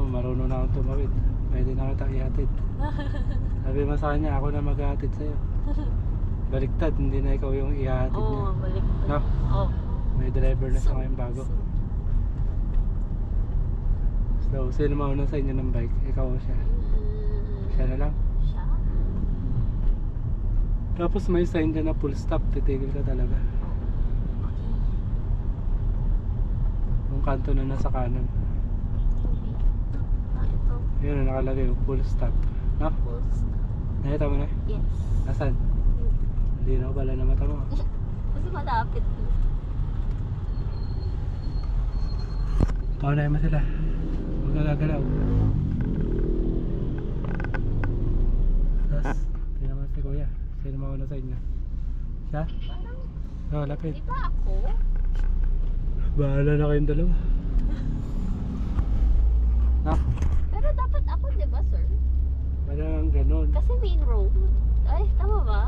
marunong na akong tumawid. Pwede na kita ihatid. Sabi mo sa kanya, ako na maghahatid sa'yo. Baliktad, hindi na ikaw yung ihatid niya. Oo, baliktad. No? Oo. May driver na siya ngayon bago. So, sino mauna sa inyo ng bike? Ikaw o siya? Siya na lang? Siya? Tapos may sign dyan na full stop, titigil ka talaga. Okay. Yung kanto na nasa kanan. Ito. Yun, nakalagay yung full stop. No? Pulse. Nakita mo na? Yes. Nasaan? Hindi na pala na mata mo. Kasi malapit. Paunahin mo sila. Huwag ka gagalaw. Tapos, tingnan mo si kuya. Sino mauna sa inyo? Siya? Parang, Oo, lapit. di ba ako? Bahala na kayong dalawa. No? Pero dapat ako, di ba, sir? Walang ganun. Kasi main road. Ay, tama ba?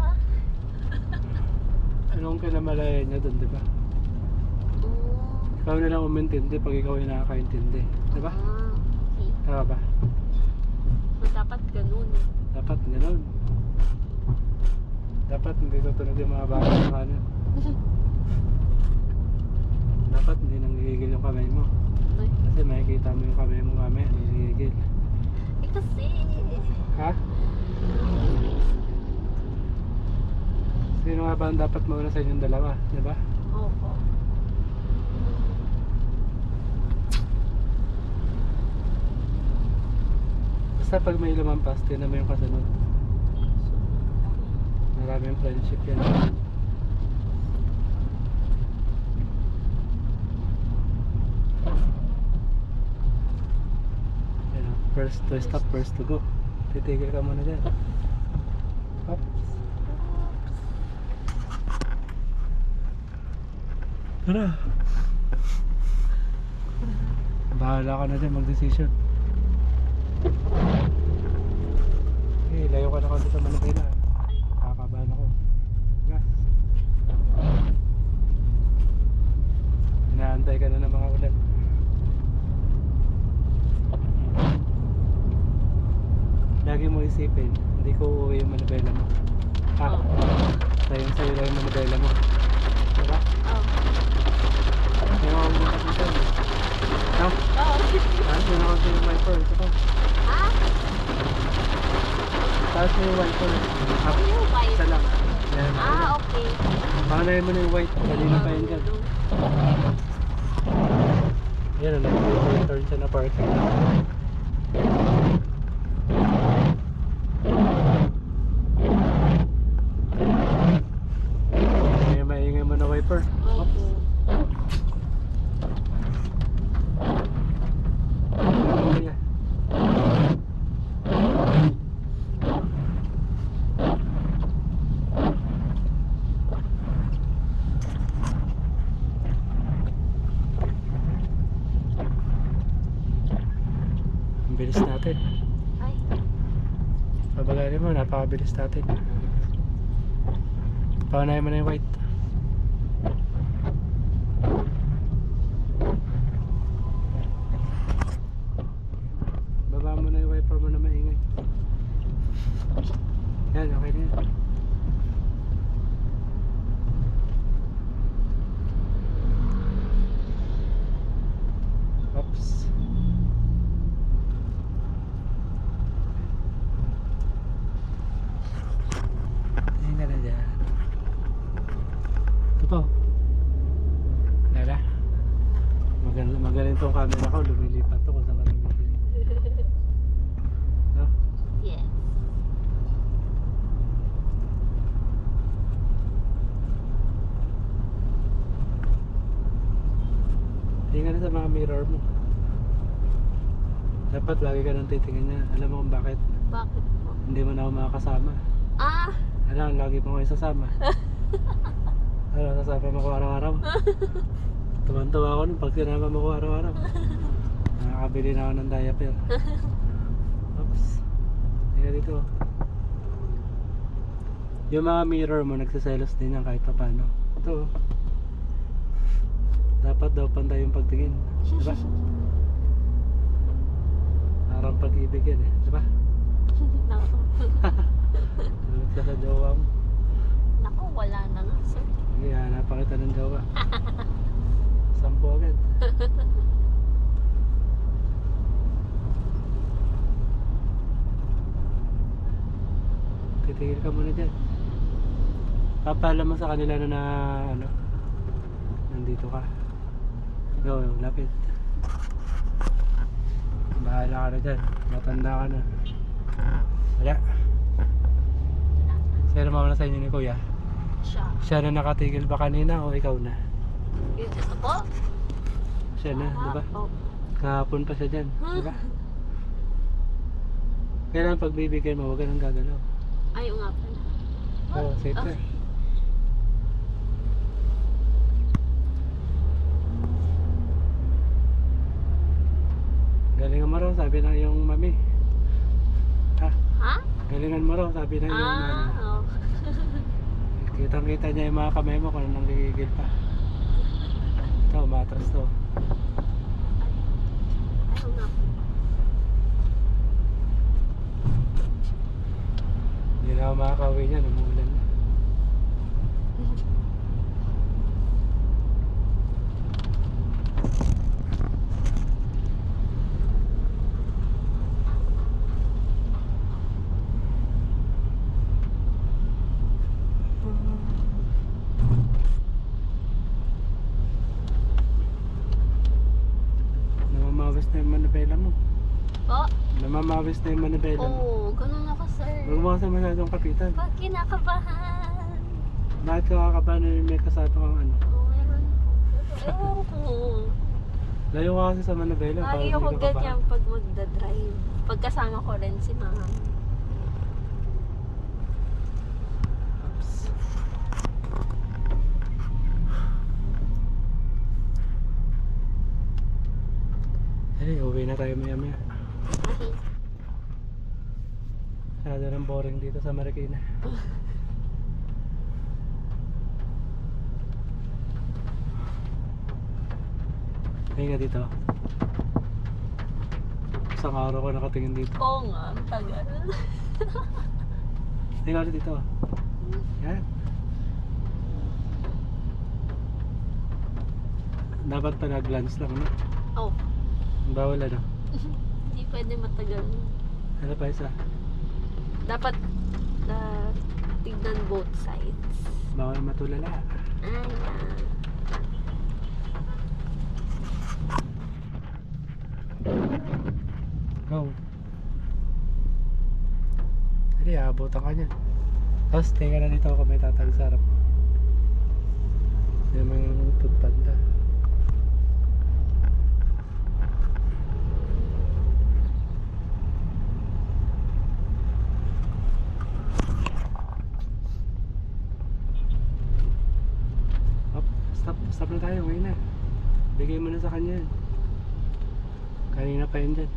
Anong kinamalayan niya dun, di ba? Ikaw na lang umintindi pag ikaw yung nakakaintindi. Di ba? Okay. Tama ba? So, dapat ganun. Dapat ganun. Dapat hindi tutunog yung mga baka sa kanan. Dapat hindi nanggigigil yung kamay mo. Ay, Kasi makikita mo yung kamay mo mamaya, nanggigigil. kasi... Ha? Sino nga ba ang dapat mauna sa inyong dalawa? Di ba? Opo. Basta pag may lumampas, tinan mo yung kasunod. Maraming friendship yan. Yan o. First to stop, first to go. Titigil ka muna dyan. Hop. Tara. Bahala ka na dyan mag-decision. Okay, layo ka na konti sa Manila. Kakabahan ako. Gas. Inaantay ka na ng mga ulan. Lagi mo isipin, hindi ko uuwi yung manibela mo. Ha? Sa'yo lang yung manibela mo. Diba? Kaya ako muna kasi sa'yo. No? Taas mo na kasi yung wiper. Ito ko. Ha? Taas mo yung wiper. Ha? Yung white? Isa lang. Yan. Okay. Panay mo na yung white. Kanina pa yun dyan. Yan o, nag-turn siya na parking. May maingay mo na wiper. Opo. Okay. Ang bilis natin. Ay. Pabagalin mo, napakabilis natin. Paunahin mo na yung white. Baba mo na yung wiper mo na maingay. Yan, okay na yan. Oops. Tingnan na dyan. Ito po. Lala. Magaling tong camera ko. Lumilipat to kung saan ka lumilipat. No? Yes. Tingnan na sa mga mirror mo. Dapat lagi ka nang titingin niya. Alam mo kung bakit? Bakit po? Hindi mo na ako makakasama. Alam, lagi mo kayo sasama. Ano, sasama mo ko araw-araw. Tuman-tuwa ako nung pag sinama mo ko araw-araw. Nakakabili na ako ng diaper. Oops. Tingnan dito. Yung mga mirror mo, nagsiselos din yan kahit pa paano. Ito. Dapat daw pantay yung pagtingin. Diba? pag-ibig yan eh, di ba? Nako. Tulad ka sa jowa mo. Nako, wala na nga, sir. Sige, hanapan kita ng jowa. 10 agad. Titigil ka muna dyan. Papaalam mo sa kanila na ano, nandito ka. Go, lapit. Bahala ka na dyan. Matanda ka na. Wala. Sino mauna sa inyo ni Kuya? Siya. Siya na nakatigil ba kanina o ikaw na? Yun, ako? Siya na, di ba? Oh. Kahapon pa siya dyan, di ba? Kailangan pagbibigay mo, huwag ka nang gagalaw. Ay, nga pala. Oo, safe ka. Okay. Galingan mo raw, sabi ng iyong mami. Ha? Ha? Galingan mo raw, sabi ng iyong mami. Oh. Kitang-kita niya yung mga kamay mo kung anong gigigil pa. Ito, matras to. Ayaw nga. Hindi na ako makakauwi niyan, umuulan na. Namamawis na yung manibela mo. Oh, Namamawis na yung manibela mo. oh, ganun ako, sir. Huwag mo kasi masyadong kapitan. Pag kinakabahan. Bakit ka kakabahan na may kasama kang ano? Oh, meron. Ewan ko. Layo ka kasi sa manibela. Lagi hindi ako ka kabahan. ganyan pag magdadrive. Pagkasama ko rin si mama. Oops. Eh, uwi na tayo maya maya. Okay. Masyado ng boring dito sa Marikina. Tingin ka dito. Isang araw ko nakatingin dito. Oo nga, ang tagal. Tingin ka dito. Yan. Dapat pa nag-glance lang, no? Oh, Bawal ano? hindi pwede matagal. Ano pa isa? Dapat tignan both sides. Bawal matulala. Ayan. Go. Hindi, aabutan ka niyan. Tapos tingnan na dito ako may tatag sa harap. Hindi naman yung pagpanda. Stop na tayo, ngayon na. Bigay mo na sa kanya yan. Kanina pa yun dyan.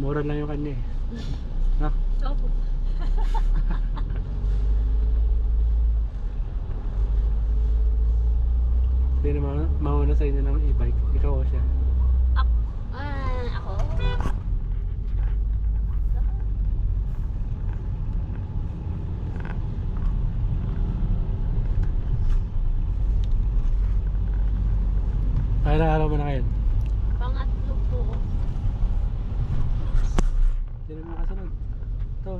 Mura lang yung kanya eh. Ha? Opo. Sino mauna sa inyo ng e-bike? Ikaw o siya? Ako? Araw-araw mo na ngayon? Pangatlo po. Sino mo kasunod? Ito.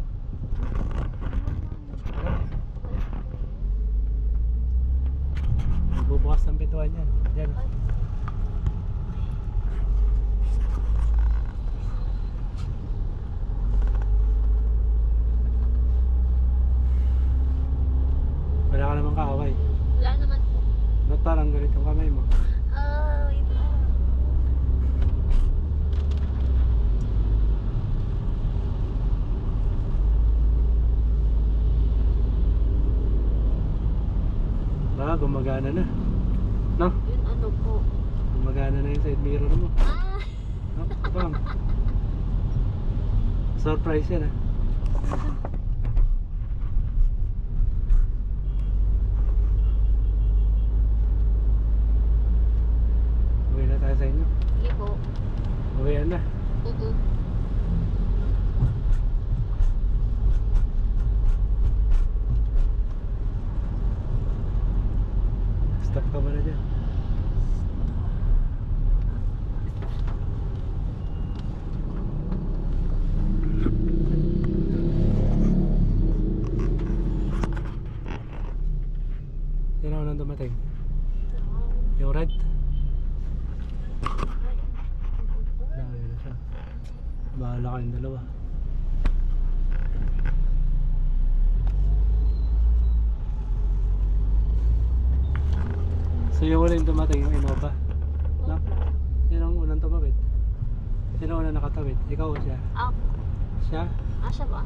Bubukas ng pintuan yan. Yan. Wala ka namang kaaway. Wala naman po. Ba't parang ganito ang kamay mo? Wait lang. Baka gumagana na. No? Yun ano po. Gumagana na yung side mirror mo. No? Bang. Surprise yan ah. Uwi na tayo sa inyo. Sige po. ka na dyan. Sino nang dumating? Yung red? Dami na siya. Bahala kayong dalawa. So yung uling dumating yung Innova? No? Sino ang unang tumawid? Sino ang unang nakatawid? Ikaw o siya? Ako. Siya? Siya ba?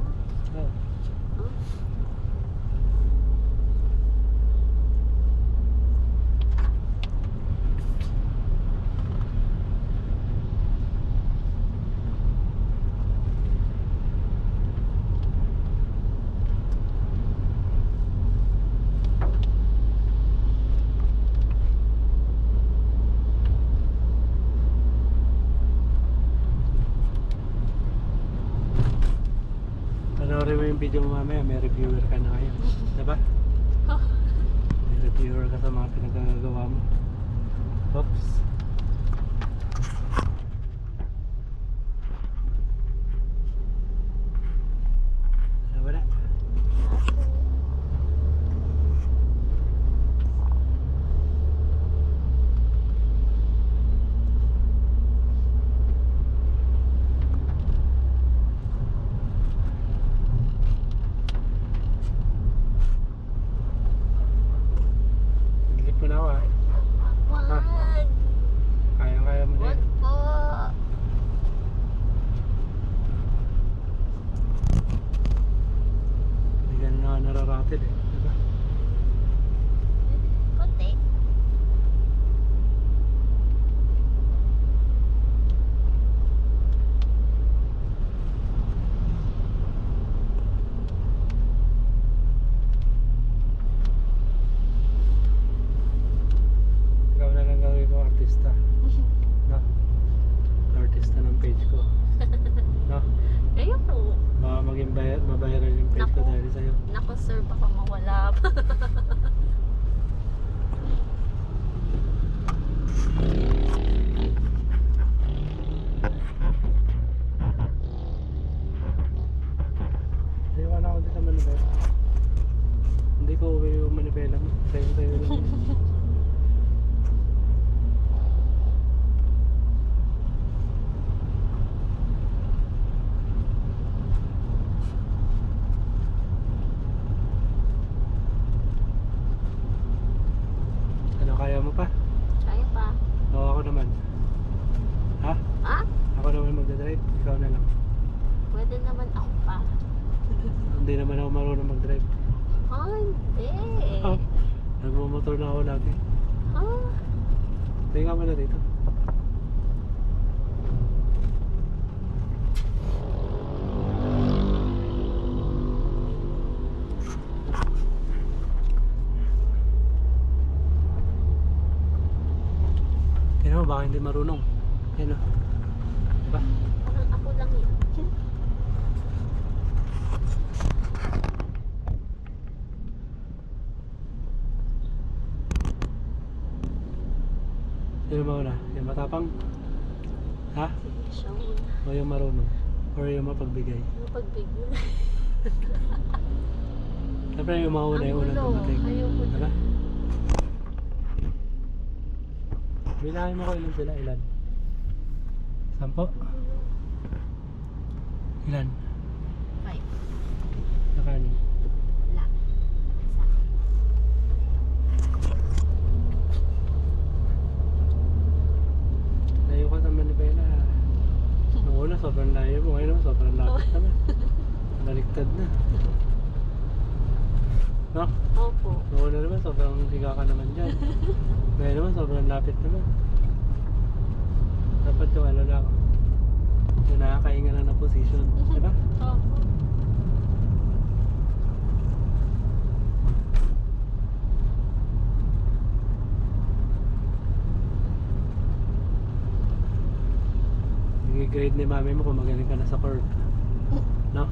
Oo. Huh? Panoorin mo yung video mo mamaya, may reviewer ka na ngayon. Diba? May reviewer ka sa mga pinagagawa mo. Oops. Wala. Naglit mo na ako ah. Wag. Kaya mo na Wag yan. po. Hindi ka na nararated eh. Diba? Konti. Ikaw na lang gawin ko artista. No? Artista ng page ko. No? Kayo po. Baka maging mabayaran yung page ko Naku. dahil sa'yo. Naku sir, baka mawala pa. Hindi ko na ako dito sa Manibela. Hindi ko uwi yung Manibela mo. Sa'yo lang yun. Ano, kaya mo pa? Kaya pa. O ako naman. Ha? Ah? Ako naman magdadrive. Ikaw na lang. Pwede naman ako pa. Hindi naman ako marunong mag-drive. Hindi. Oh, nagmumotor na ako lagi. Ah, Tingnan mo na dito. Tingnan mo, baka hindi marunong. Yan o. Diba? parang ako lang yun. Sino mauna? Yung matapang? Ha? Sige, siya muna. O yung marunong? Or yung mapagbigay? Mapagbigyan. Siyempre yung mauna yung unang dumating. Ayoko na. Diba? Bilangin mo ko ilan sila, ilan? 10? Ilan? 5. Na kanin? Wala. Isa. Layo ka sa Manibela. Nung una sobrang layo mo, ngayon naman sobrang lapit naman. Baliktad na. No? Opo. Nung una naman sobrang higa ka naman dyan. Ngayon naman sobrang lapit naman. Dapat yung ano lang. Yung nakakahinga lang na position. Diba? Opo. I-grade ni mami mo kung magaling ka na sa curve. No?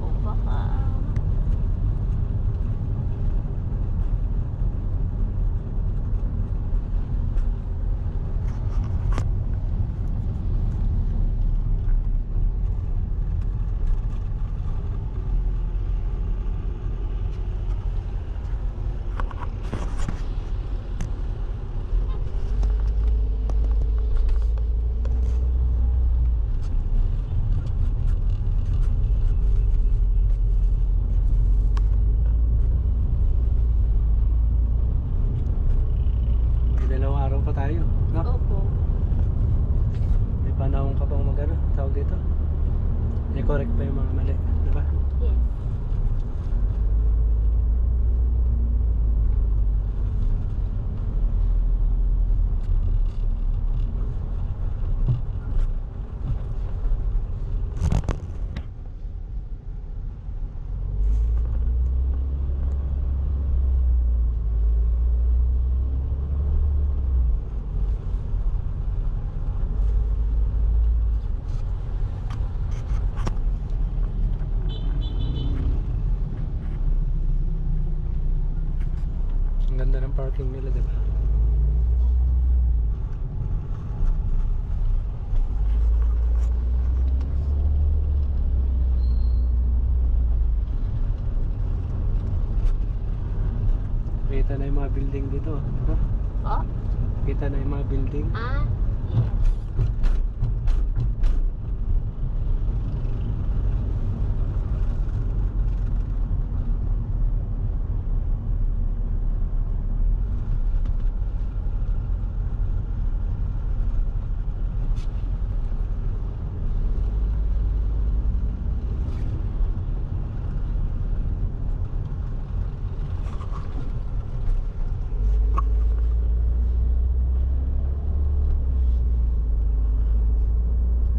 O baka. tayo. No? Opo. May panahon ka pang mag-ano, tawag dito. I-correct pa yung mga mali. Diba? Yes. Ang ganda ng parking nila, diba? Kita na yung mga building dito. Diba? Oh? Kita na yung mga building. Ah, yes.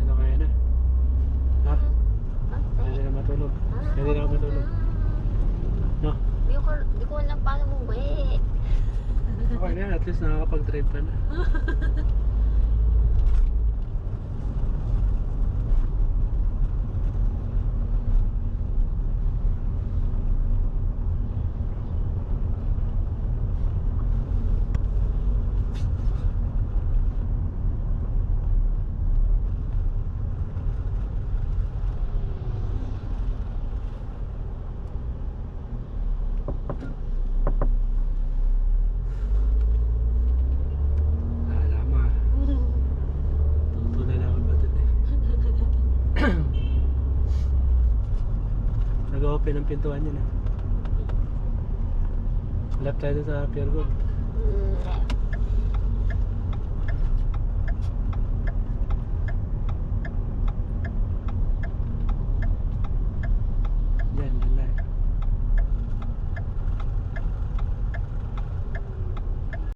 Ano kaya na? Ha? Pwede Okay. na matulog. Pwede na matulog. No? Di ko alam paano mo uwi. Okay na, at least nakakapag-drive ka na. Alama. Tutunan lang ang batid eh. Nag-open ang pintuan yun eh. Left tayo sa Pure Gold.